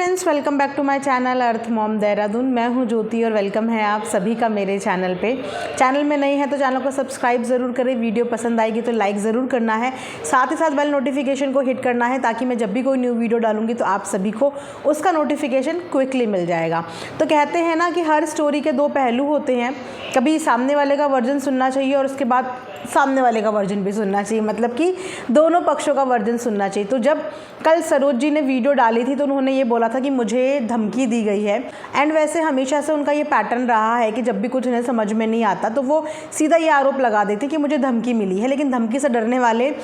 Friends, welcome back to my channel earth mom Dehradun. मैं हूं ज्योति और वेलकम है आप सभी का मेरे चैनल पे। चैनल में नई है तो चैनल को सब्सक्राइब ज़रूर करें, वीडियो पसंद आएगी तो लाइक ज़रूर करना है, साथ ही साथ बेल नोटिफिकेशन को हिट करना है ताकि मैं जब भी कोई न्यू वीडियो डालूंगी तो आप सभी को उसका नोटिफिकेशन क्विकली मिल जाएगा। तो कहते हैं ना कि हर स्टोरी के दो पहलू होते हैं, कभी सामने वाले का वर्जन सुनना चाहिए और उसके बाद सामने वाले का वर्जन भी सुनना चाहिए, मतलब कि दोनों पक्षों का वर्जन सुनना चाहिए। तो जब कल सरोज जी ने वीडियो डाली थी तो उन्होंने ये बोला था कि मुझे धमकी दी गई है, एंड वैसे हमेशा से उनका ये पैटर्न रहा है कि जब भी कुछ उन्हें समझ में नहीं आता तो वो सीधा ये आरोप लगा देती कि मुझे धमकी मिली है। लेकिन धमकी से डरने वाले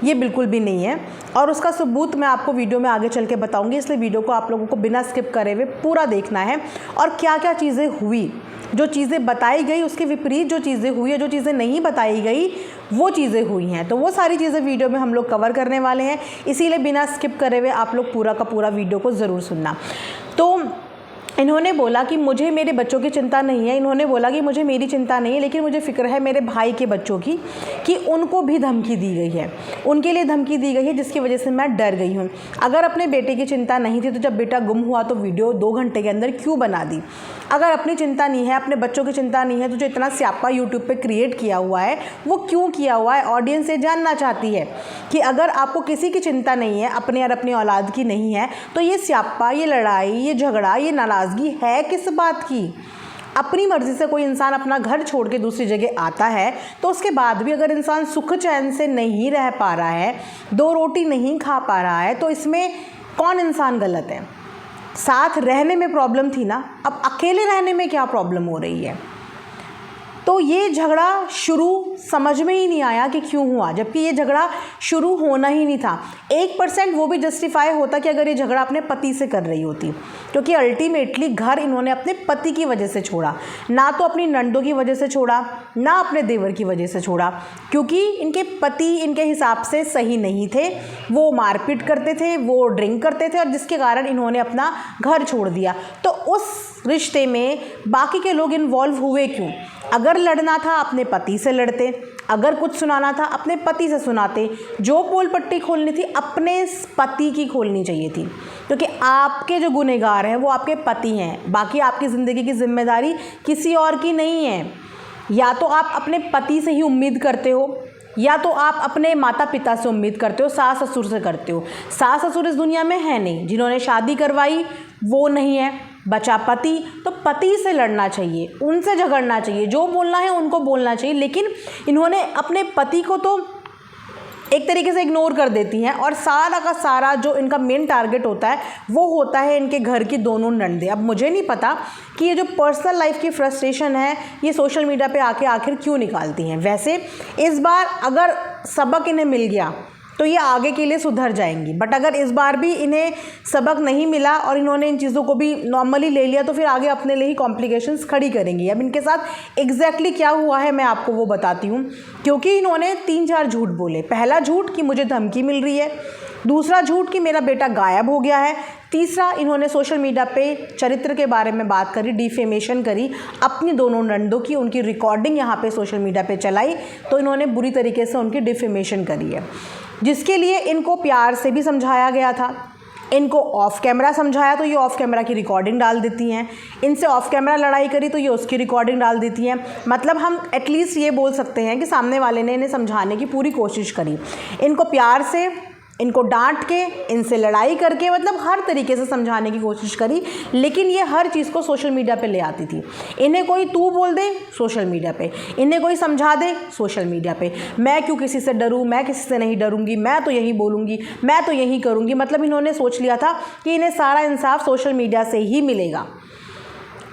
ये बिल्कुल भी नहीं है और उसका सबूत मैं आपको वीडियो में आगे चल के बताऊँगी, इसलिए वीडियो को आप लोगों को बिना स्किप करे हुए पूरा देखना है। और क्या क्या चीज़ें हुई, जो चीज़ें बताई गई उसके विपरीत जो चीज़ें हुई है, जो चीज़ें नहीं बताई गई वो चीज़ें हुई हैं, तो वो सारी चीज़ें वीडियो में हम लोग कवर करने वाले हैं। इसीलिए बिना स्किप करे हुए आप लोग पूरा का पूरा वीडियो को ज़रूर सुनना। तो इन्होंने बोला कि मुझे मेरे बच्चों की चिंता नहीं है, इन्होंने बोला कि मुझे मेरी चिंता नहीं है, लेकिन मुझे फ़िक्र है मेरे भाई के बच्चों की कि उनको भी धमकी दी गई है, उनके लिए धमकी दी गई है, जिसकी वजह से मैं डर गई हूँ। अगर अपने बेटे की चिंता नहीं थी तो जब बेटा गुम हुआ तो वीडियो 2 घंटे के अंदर क्यों बना दी? अगर अपनी चिंता नहीं है, अपने बच्चों की चिंता नहीं है, तो जो इतना स्यापा यूट्यूब पे क्रिएट किया हुआ है वो क्यों किया हुआ है? ऑडियंस ये जानना चाहती है कि अगर आपको किसी की चिंता नहीं है, अपने और अपनी औलाद की नहीं है, तो ये स्यापा, ये लड़ाई, ये झगड़ा, ये नाराज़गी है किस बात की? अपनी मर्ज़ी से कोई इंसान अपना घर छोड़ के दूसरी जगह आता है तो उसके बाद भी अगर इंसान सुख चैन से नहीं रह पा रहा है, 2 रोटी नहीं खा पा रहा है, तो इसमें कौन इंसान गलत है? साथ रहने में प्रॉब्लम थी ना, अब अकेले रहने में क्या प्रॉब्लम हो रही है? तो ये झगड़ा शुरू समझ में ही नहीं आया कि क्यों हुआ, जबकि ये झगड़ा शुरू होना ही नहीं था। 1% वो भी जस्टिफाई होता कि अगर ये झगड़ा अपने पति से कर रही होती, क्योंकि अल्टीमेटली घर इन्होंने अपने पति की वजह से छोड़ा, ना तो अपनी नंदों की वजह से छोड़ा, ना अपने देवर की वजह से छोड़ा, क्योंकि इनके पति इनके हिसाब से सही नहीं थे, वो मारपीट करते थे, वो ड्रिंक करते थे, और जिसके कारण इन्होंने अपना घर छोड़ दिया। तो उस रिश्ते में बाकी के लोग इन्वॉल्व हुए क्यों? अगर लड़ना था अपने पति से लड़ते, अगर कुछ सुनाना था अपने पति से सुनाते, जो पोल पट्टी खोलनी थी अपने पति की खोलनी चाहिए थी, क्योंकि आपके जो गुनहगार हैं वो आपके पति हैं। बाकी आपकी ज़िंदगी की जिम्मेदारी किसी और की नहीं है। या तो आप अपने पति से ही उम्मीद करते हो, या तो आप अपने माता पिता से उम्मीद करते हो, सास ससुर से करते हो। सास ससुर इस दुनिया में है नहीं, जिन्होंने शादी करवाई वो नहीं है, बचा पति। तो पति से लड़ना चाहिए, उनसे झगड़ना चाहिए, जो बोलना है उनको बोलना चाहिए। लेकिन इन्होंने अपने पति को तो एक तरीके से इग्नोर कर देती हैं, और सारा का सारा जो इनका मेन टारगेट होता है वो होता है इनके घर की दोनों नंदे। अब मुझे नहीं पता कि ये जो पर्सनल लाइफ की फ्रस्ट्रेशन है ये सोशल मीडिया पे आके आखिर क्यों निकालती हैं। वैसे इस बार अगर सबक इन्हें मिल गया तो ये आगे के लिए सुधर जाएंगी, बट अगर इस बार भी इन्हें सबक नहीं मिला और इन्होंने इन चीज़ों को भी नॉर्मली ले लिया तो फिर आगे अपने लिए ही कॉम्प्लिकेशंस खड़ी करेंगी। अब इनके साथ एग्जैक्टली क्या हुआ है मैं आपको वो बताती हूँ, क्योंकि इन्होंने 3-4 झूठ बोले। पहला झूठ कि मुझे धमकी मिल रही है, दूसरा झूठ कि मेरा बेटा गायब हो गया है, तीसरा इन्होंने सोशल मीडिया पे चरित्र के बारे में बात करी, डिफेमेशन करी, अपनी दोनों नंदों की, उनकी रिकॉर्डिंग यहाँ पे सोशल मीडिया पे चलाई, तो इन्होंने बुरी तरीके से उनकी डिफेमेशन करी है, जिसके लिए इनको प्यार से भी समझाया गया था। इनको ऑफ कैमरा समझाया तो ये ऑफ कैमरा की रिकॉर्डिंग डाल देती हैं, इनसे ऑफ कैमरा लड़ाई करी तो ये उसकी रिकॉर्डिंग डाल देती हैं। मतलब हम एटलीस्ट ये बोल सकते हैं कि सामने वाले ने इन्हें समझाने की पूरी कोशिश करी, इनको प्यार से, इनको डांट के, इनसे लड़ाई करके, मतलब हर तरीके से समझाने की कोशिश करी, लेकिन ये हर चीज़ को सोशल मीडिया पे ले आती थी। इन्हें कोई तू बोल दे सोशल मीडिया पे, इन्हें कोई समझा दे सोशल मीडिया पे, मैं क्यों किसी से डरूं, मैं किसी से नहीं डरूंगी, मैं तो यही बोलूँगी, मैं तो यही करूँगी। मतलब इन्होंने सोच लिया था कि इन्हें सारा इंसाफ सोशल मीडिया से ही मिलेगा,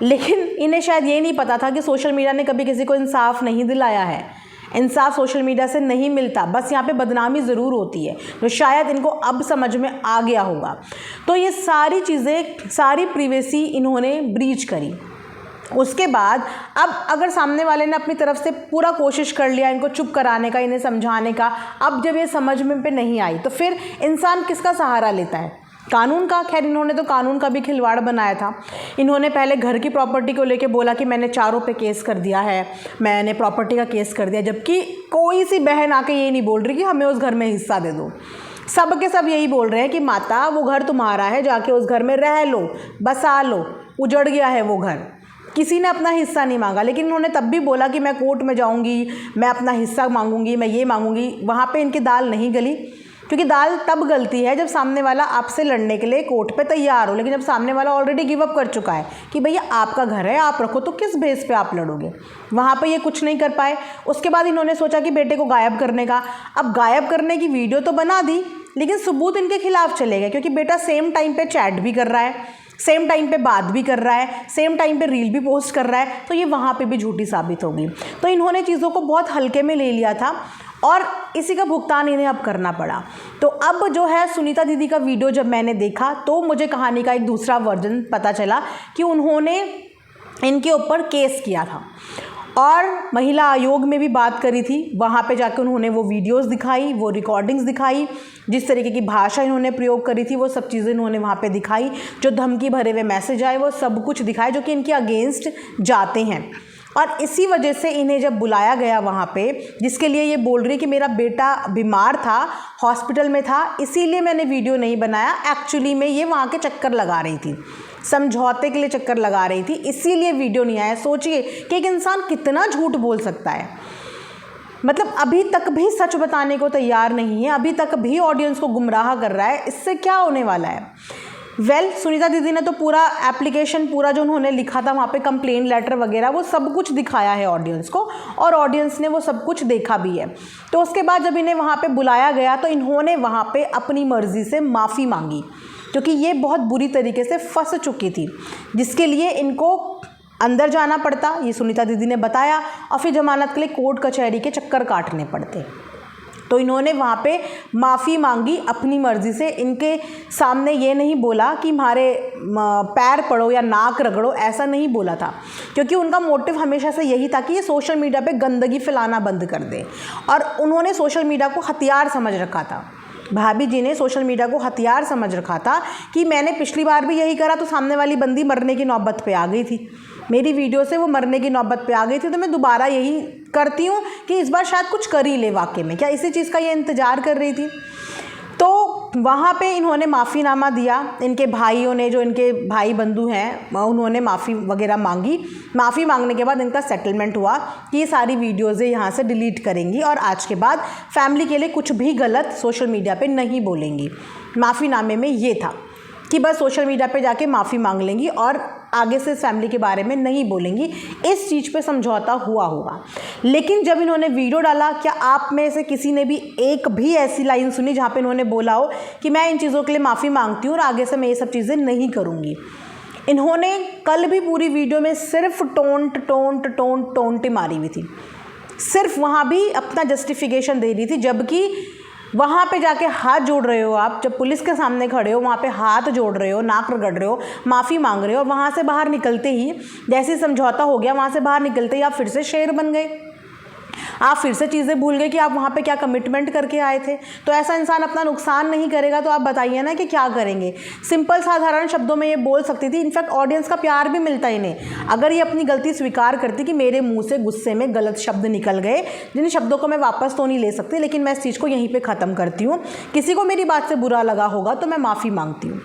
लेकिन इन्हें शायद ये नहीं पता था कि सोशल मीडिया ने कभी किसी को इंसाफ नहीं दिलाया है। इंसाफ सोशल मीडिया से नहीं मिलता, बस यहाँ पे बदनामी ज़रूर होती है, तो शायद इनको अब समझ में आ गया होगा। तो ये सारी चीज़ें, सारी प्रिवेसी इन्होंने ब्रीच करी। उसके बाद अब अगर सामने वाले ने अपनी तरफ से पूरा कोशिश कर लिया इनको चुप कराने का, इन्हें समझाने का, अब जब ये समझ में पे नहीं आई तो फिर इंसान किसका सहारा लेता है? कानून का। खैर इन्होंने तो कानून का भी खिलवाड़ बनाया था। इन्होंने पहले घर की प्रॉपर्टी को लेके बोला कि मैंने चारों पे केस कर दिया है, मैंने प्रॉपर्टी का केस कर दिया, जबकि कोई सी बहन आके ये नहीं बोल रही कि हमें उस घर में हिस्सा दे दो। सब के सब यही बोल रहे हैं कि माता वो घर तुम्हारा है, जाके उस घर में रह लो, बसा लो, उजड़ गया है वो घर। किसी ने अपना हिस्सा नहीं मांगा, लेकिन उन्होंने तब भी बोला कि मैं कोर्ट में जाऊंगी, मैं अपना हिस्सा मांगूंगी, मैं ये मांगूंगी। वहाँ पे इनकी दाल नहीं गली, क्योंकि दाल तब गलती है जब सामने वाला आपसे लड़ने के लिए कोर्ट पे तैयार हो, लेकिन जब सामने वाला ऑलरेडी गिव अप कर चुका है कि भैया आपका घर है, आप रखो, तो किस बेस पे आप लड़ोगे। वहाँ पे ये कुछ नहीं कर पाए। उसके बाद इन्होंने सोचा कि बेटे को गायब करने का। अब गायब करने की वीडियो तो बना दी, लेकिन सबूत इनके खिलाफ चले गए, क्योंकि बेटा सेम टाइम पे चैट भी कर रहा है, सेम टाइम पे बात भी कर रहा है, सेम टाइम पे रील भी पोस्ट कर रहा है, तो ये वहाँ पे भी झूठी साबित होगी। तो इन्होंने चीज़ों को बहुत हल्के में ले लिया था और इसी का भुगतान इन्हें अब करना पड़ा। तो अब जो है सुनीता दीदी का वीडियो जब मैंने देखा तो मुझे कहानी का एक दूसरा वर्जन पता चला कि उन्होंने इनके ऊपर केस किया था और महिला आयोग में भी बात करी थी। वहाँ पे जाकर उन्होंने वो वीडियोस दिखाई, वो रिकॉर्डिंग्स दिखाई, जिस तरीके की भाषा इन्होंने प्रयोग करी थी वो सब चीज़ें इन्होंने वहाँ पे दिखाई, जो धमकी भरे हुए मैसेज आए वो सब कुछ दिखाए जो कि इनके अगेंस्ट जाते हैं। और इसी वजह से इन्हें जब बुलाया गया वहाँ पे, जिसके लिए ये बोल रही है कि मेरा बेटा बीमार था, हॉस्पिटल में था, इसीलिए मैंने वीडियो नहीं बनाया, एक्चुअली में ये वहाँ के चक्कर लगा रही थी, समझौते के लिए चक्कर लगा रही थी, इसीलिए वीडियो नहीं आया। सोचिए कि एक इंसान कितना झूठ बोल सकता है, मतलब अभी तक भी सच बताने को तैयार नहीं है, अभी तक भी ऑडियंस को गुमराह कर रहा है। इससे क्या होने वाला है? सुनीता दीदी ने तो पूरा एप्लीकेशन, पूरा जो उन्होंने लिखा था वहाँ पे कंप्लेन लेटर वगैरह, वो सब कुछ दिखाया है ऑडियंस को और ऑडियंस ने वो सब कुछ देखा भी है। तो उसके बाद जब इन्हें वहाँ पे बुलाया गया तो इन्होंने वहाँ पे अपनी मर्ज़ी से माफ़ी मांगी, क्योंकि ये बहुत बुरी तरीके से फंस चुकी थी, जिसके लिए इनको अंदर जाना पड़ता, ये सुनीता दीदी ने बताया, और फिर जमानत के लिए कोर्ट कचहरी के चक्कर काटने पड़ते। तो इन्होंने वहाँ पे माफ़ी मांगी अपनी मर्ज़ी से। इनके सामने ये नहीं बोला कि हमारे पैर पड़ो या नाक रगड़ो, ऐसा नहीं बोला था, क्योंकि उनका मोटिव हमेशा से यही था कि ये सोशल मीडिया पे गंदगी फैलाना बंद कर दे। और उन्होंने सोशल मीडिया को हथियार समझ रखा था, भाभी जी ने सोशल मीडिया को हथियार समझ रखा था कि मैंने पिछली बार भी यही करा तो सामने वाली बंदी मरने की नौबत पे आ गई थी, मेरी वीडियो से वो मरने की नौबत पे आ गई थी, तो मैं दोबारा यही करती हूँ कि इस बार शायद कुछ कर ही ले। वाकई में क्या इसी चीज़ का ये इंतज़ार कर रही थी? तो वहाँ पे इन्होंने माफ़ीनामा दिया, इनके भाइयों ने, जो इनके भाई बंधु हैं, उन्होंने माफ़ी वगैरह मांगी। माफ़ी मांगने के बाद इनका सेटलमेंट हुआ कि ये सारी वीडियोज़ यहाँ से डिलीट करेंगी और आज के बाद फैमिली के लिए कुछ भी गलत सोशल मीडिया पे नहीं बोलेंगी। माफ़ीनामे में ये था कि बस सोशल मीडिया पे जाके माफ़ी मांग लेंगी और आगे से फैमिली के बारे में नहीं बोलेंगी। इस चीज़ पे समझौता हुआ होगा। लेकिन जब इन्होंने वीडियो डाला, क्या आप में से किसी ने भी एक भी ऐसी लाइन सुनी जहाँ पे इन्होंने बोला हो कि मैं इन चीज़ों के लिए माफ़ी मांगती हूँ और आगे से मैं ये सब चीज़ें नहीं करूँगी? इन्होंने कल भी पूरी वीडियो में सिर्फ टोंट मारी हुई थी, सिर्फ वहाँ भी अपना जस्टिफिकेशन दे रही थी, जबकि वहाँ पे जाके हाथ जोड़ रहे हो आप, जब पुलिस के सामने खड़े हो वहाँ पे हाथ जोड़ रहे हो, नाक रगड़ रहे हो, माफ़ी मांग रहे हो, और वहाँ से बाहर निकलते ही जैसे ही समझौता हो गया, वहाँ से बाहर निकलते ही आप फिर से शेर बन गए, आप फिर से चीज़ें भूल गए कि आप वहाँ पे क्या कमिटमेंट करके आए थे। तो ऐसा इंसान अपना नुकसान नहीं करेगा तो आप बताइए ना कि क्या करेंगे? सिंपल साधारण शब्दों में ये बोल सकती थी। इनफैक्ट ऑडियंस का प्यार भी मिलता इन्हें अगर ये अपनी गलती स्वीकार करती कि मेरे मुंह से गुस्से में गलत शब्द निकल गए, जिन शब्दों को मैं वापस तो नहीं ले सकती, लेकिन मैं इस चीज़ को यहीं पर ख़त्म करती हूँ, किसी को मेरी बात से बुरा लगा होगा तो मैं माफ़ी मांगती हूँ,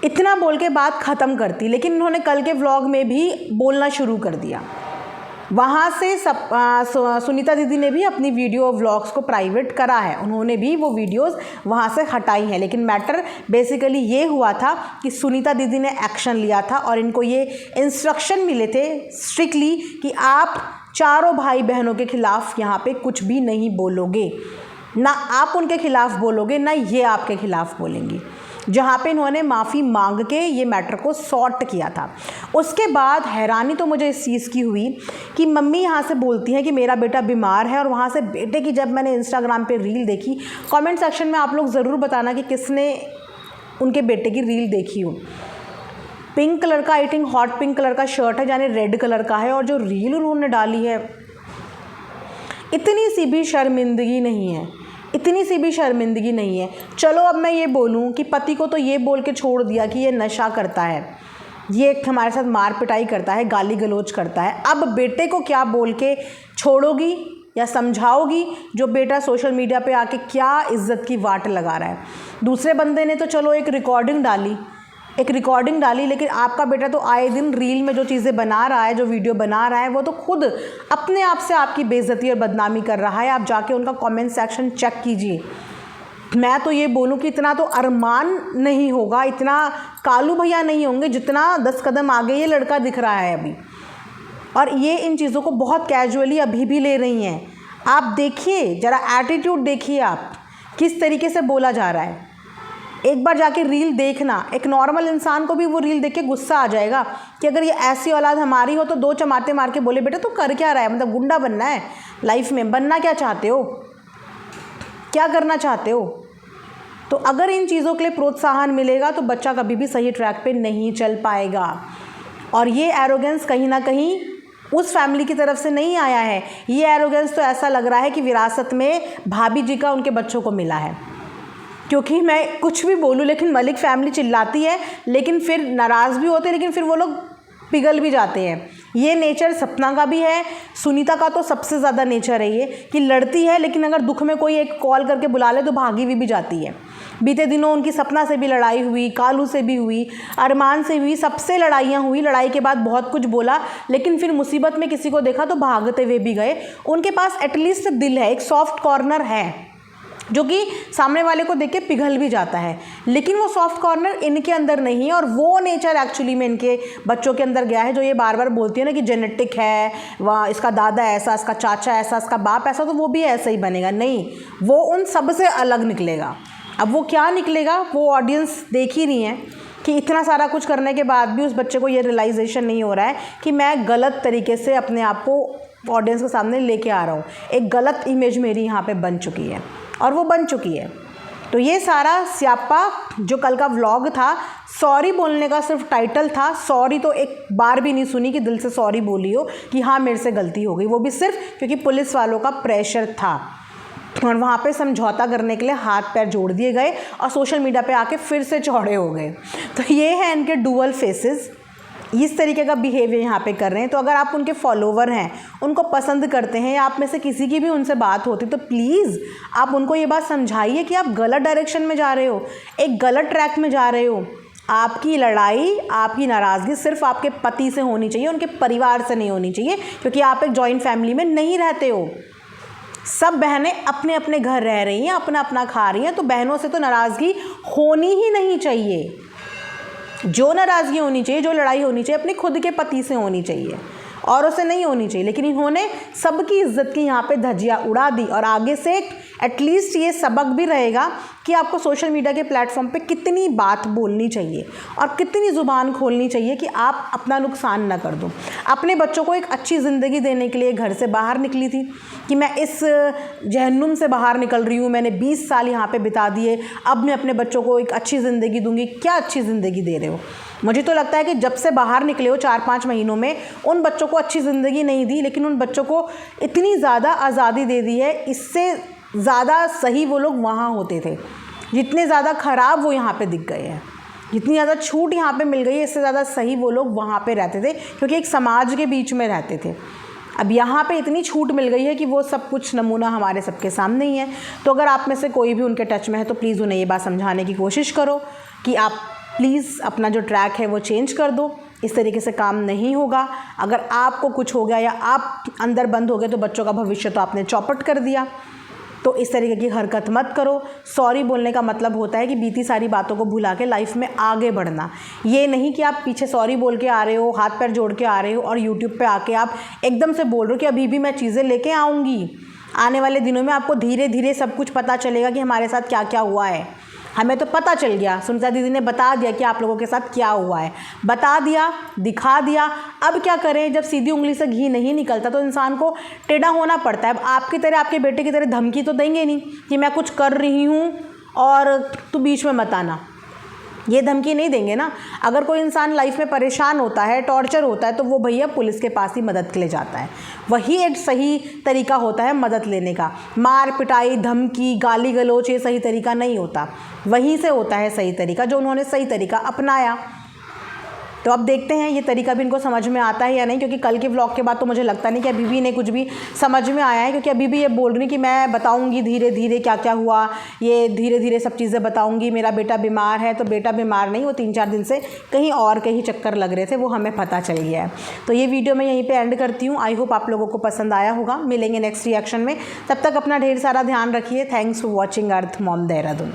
इतना बोल के बात ख़त्म करती। लेकिन इन्होंने कल के व्लॉग में भी बोलना शुरू कर दिया। वहाँ से सुनीता दीदी ने भी अपनी वीडियो व्लॉग्स को प्राइवेट करा है, उन्होंने भी वो वीडियोस वहाँ से हटाई हैं। लेकिन मैटर बेसिकली ये हुआ था कि सुनीता दीदी ने एक्शन लिया था और इनको ये इंस्ट्रक्शन मिले थे स्ट्रिक्टली कि आप चारों भाई बहनों के खिलाफ़ यहाँ पे कुछ भी नहीं बोलोगे, ना आप उनके खिलाफ़ बोलोगे ना ये आपके खिलाफ़ बोलेंगी। जहाँ पे इन्होंने माफ़ी मांग के ये मैटर को सॉर्ट किया था। उसके बाद हैरानी तो मुझे इस चीज़ की हुई कि मम्मी यहाँ से बोलती हैं कि मेरा बेटा बीमार है, और वहाँ से बेटे की जब मैंने इंस्टाग्राम पे रील देखी, कमेंट सेक्शन में आप लोग ज़रूर बताना कि किसने उनके बेटे की रील देखी हो। पिंक कलर का, I think hot pink colour का शर्ट है, यानी रेड कलर का है, और जो रील उन्होंने डाली है, इतनी सी भी शर्मिंदगी नहीं है, इतनी सी भी शर्मिंदगी नहीं है। चलो अब मैं ये बोलूँ कि पति को तो ये बोल के छोड़ दिया कि ये नशा करता है, ये हमारे साथ मार पिटाई करता है, गाली गलौज करता है, अब बेटे को क्या बोल के छोड़ोगी? या समझाओगी जो बेटा सोशल मीडिया पे आके क्या इज्जत की वाट लगा रहा है। दूसरे बंदे ने तो चलो एक रिकॉर्डिंग डाली, लेकिन आपका बेटा तो आए दिन रील में जो चीज़ें बना रहा है, जो वीडियो बना रहा है, वो तो खुद अपने आप से आपकी बेइज्जती और बदनामी कर रहा है। आप जाके उनका कमेंट सेक्शन चेक कीजिए। मैं तो ये बोलूँ कि इतना तो अरमान नहीं होगा, इतना कालू भैया नहीं होंगे जितना 10 कदम आगे ये लड़का दिख रहा है अभी। और ये इन चीज़ों को बहुत कैजुअली अभी भी ले रही हैं। आप देखिए, ज़रा एटीट्यूड देखिए, आप किस तरीके से बोला जा रहा है। एक बार जाके रील देखना, एक नॉर्मल इंसान को भी वो रील देख के गुस्सा आ जाएगा कि अगर ये ऐसी औलाद हमारी हो तो 2 चमाटे मार के बोले बेटा तू कर क्या रहा है, मतलब गुंडा बनना है लाइफ में, बनना क्या चाहते हो, क्या करना चाहते हो। तो अगर इन चीज़ों के लिए प्रोत्साहन मिलेगा तो बच्चा कभी भी सही ट्रैक पे नहीं चल पाएगा। और ये एरोगेंस कहीं ना कहीं उस फैमिली की तरफ से नहीं आया है। ये एरोगेंस तो ऐसा लग रहा है कि विरासत में भाभी जी का उनके बच्चों को मिला है। क्योंकि मैं कुछ भी बोलूँ, लेकिन मलिक फैमिली चिल्लाती है, लेकिन फिर नाराज़ भी होते हैं, लेकिन फिर वो लोग पिघल भी जाते हैं। ये नेचर सपना का भी है, सुनीता का तो सबसे ज़्यादा नेचर है ये कि लड़ती है, लेकिन अगर दुख में कोई एक कॉल करके बुला ले तो भागी भी जाती है। बीते दिनों उनकी सपना से भी लड़ाई हुई, कालू से भी हुई, अरमान से हुई, सबसे लड़ाइयाँ हुई। लड़ाई के बाद बहुत कुछ बोला, लेकिन फिर मुसीबत में किसी को देखा तो भागते हुए भी गए। उनके पास एटलीस्ट दिल है, एक सॉफ्ट कॉर्नर है जो कि सामने वाले को देख के पिघल भी जाता है। लेकिन वो सॉफ्ट कॉर्नर इनके अंदर नहीं है, और वो नेचर एक्चुअली में इनके बच्चों के अंदर गया है जो ये बार बार बोलती है ना कि जेनेटिक है, वह इसका दादा ऐसा, इसका चाचा ऐसा, इसका बाप ऐसा, तो वो भी ऐसा ही बनेगा। नहीं, वो उन सब से अलग निकलेगा। अब वो क्या निकलेगा वो ऑडियंस देख ही रही है कि इतना सारा कुछ करने के बाद भी उस बच्चे को ये रियलाइजेशन नहीं हो रहा है कि मैं गलत तरीके से अपने आप को ऑडियंस के सामने लेके आ रहा हूँ। एक गलत इमेज मेरी यहाँ पे बन चुकी है, और वो बन चुकी है। तो ये सारा स्यापा जो कल का व्लॉग था, सॉरी बोलने का सिर्फ टाइटल था। सॉरी तो एक बार भी नहीं सुनी कि दिल से सॉरी बोली हो कि हाँ मेरे से गलती हो गई, वो भी सिर्फ क्योंकि पुलिस वालों का प्रेशर था और वहाँ पे समझौता करने के लिए हाथ पैर जोड़ दिए गए और सोशल मीडिया पे आके फिर से चौड़े हो गए। तो ये है इनके डुअल फेसेस, इस तरीके का बिहेवियर यहाँ पे कर रहे हैं। तो अगर आप उनके फॉलोवर हैं, उनको पसंद करते हैं, या आप में से किसी की भी उनसे बात होती तो प्लीज़ आप उनको ये बात समझाइए कि आप गलत डायरेक्शन में जा रहे हो, एक गलत ट्रैक में जा रहे हो। आपकी लड़ाई, आपकी नाराज़गी सिर्फ आपके पति से होनी चाहिए, उनके परिवार से नहीं होनी चाहिए, क्योंकि आप एक जॉइंट फैमिली में नहीं रहते हो। सब बहनें अपने अपने घर रह रही हैं, अपना अपना खा रही हैं, तो बहनों से तो नाराज़गी होनी ही नहीं चाहिए। जो नाराज़गी होनी चाहिए, जो लड़ाई होनी चाहिए, अपने खुद के पति से होनी चाहिए, औरों से नहीं होनी चाहिए। लेकिन इन्होंने सबकी इज्जत की यहाँ पे धज्जियाँ उड़ा दी। और आगे से एटलीस्ट ये सबक भी रहेगा कि आपको सोशल मीडिया के प्लेटफॉर्म पे कितनी बात बोलनी चाहिए और कितनी ज़ुबान खोलनी चाहिए कि आप अपना नुकसान ना कर दो। अपने बच्चों को एक अच्छी ज़िंदगी देने के लिए घर से बाहर निकली थी कि मैं इस जहन्नुम से बाहर निकल रही हूँ, मैंने 20 साल यहाँ पे बिता दिए, अब मैं अपने बच्चों को एक अच्छी ज़िंदगी दूँगी। क्या अच्छी ज़िंदगी दे रहे हो? मुझे तो लगता है कि जब से बाहर निकले हो 4-5 महीनों में उन बच्चों को अच्छी ज़िंदगी नहीं दी, लेकिन उन बच्चों को इतनी ज़्यादा आज़ादी दे दी है, इससे ज़्यादा सही वो लोग वहाँ होते थे। जितने ज़्यादा ख़राब वो यहाँ पे दिख गए हैं, जितनी ज़्यादा छूट यहाँ पे मिल गई है, इससे ज़्यादा सही वो लोग वहाँ पे रहते थे, क्योंकि एक समाज के बीच में रहते थे। अब यहाँ पे इतनी छूट मिल गई है कि वो सब कुछ नमूना हमारे सबके सामने ही है। तो अगर आप में से कोई भी उनके टच में है तो प्लीज़ उन्हें ये बात समझाने की कोशिश करो कि आप प्लीज़ अपना जो ट्रैक है वो चेंज कर दो। इस तरीके से काम नहीं होगा। अगर आपको कुछ हो गया या आप अंदर बंद हो गए तो बच्चों का भविष्य तो आपने चौपट कर दिया। तो इस तरीके की हरकत मत करो। सॉरी बोलने का मतलब होता है कि बीती सारी बातों को भुला के लाइफ में आगे बढ़ना। ये नहीं कि आप पीछे सॉरी बोल के आ रहे हो, हाथ पैर जोड़ के आ रहे हो और यूट्यूब पे आके आप एकदम से बोल रहे हो कि अभी भी मैं चीज़ें लेके आऊँगी। आने वाले दिनों में आपको धीरे धीरे सब कुछ पता चलेगा कि हमारे साथ क्या क्या हुआ है। हमें तो पता चल गया, सुनीता दीदी ने बता दिया कि आप लोगों के साथ क्या हुआ है, बता दिया, दिखा दिया। अब क्या करें, जब सीधी उंगली से घी नहीं निकलता तो इंसान को टेढ़ा होना पड़ता है। अब आपकी तरह, आपके बेटे की तरह धमकी तो देंगे नहीं कि मैं कुछ कर रही हूँ और तू बीच में मत आना, ये धमकी नहीं देंगे ना। अगर कोई इंसान लाइफ में परेशान होता है, टॉर्चर होता है, तो वो भैया पुलिस के पास ही मदद के लिए जाता है। वही एक सही तरीका होता है मदद लेने का। मार पिटाई, धमकी, गाली गलौज ये सही तरीका नहीं होता। वहीं से होता है सही तरीका, जो उन्होंने सही तरीका अपनाया। तो अब देखते हैं ये तरीका भी इनको समझ में आता है या नहीं, क्योंकि कल के व्लॉग के बाद तो मुझे लगता नहीं कि अभी भी इन्हें कुछ भी समझ में आया है, क्योंकि अभी भी ये बोल रही कि मैं बताऊँगी धीरे धीरे क्या क्या हुआ, ये धीरे धीरे सब चीज़ें बताऊँगी, मेरा बेटा बीमार है। तो बेटा बीमार नहीं, वो 3-4 दिन से कहीं चक्कर लग रहे थे, वो हमें पता चल गया है। तो ये वीडियो मैं यहीं पे एंड करती हूँ। आई होप आप लोगों को पसंद आया होगा। मिलेंगे नेक्स्ट रिएक्शन में, तब तक अपना ढेर सारा ध्यान रखिए। Thanks for watching earth mom Dehradun.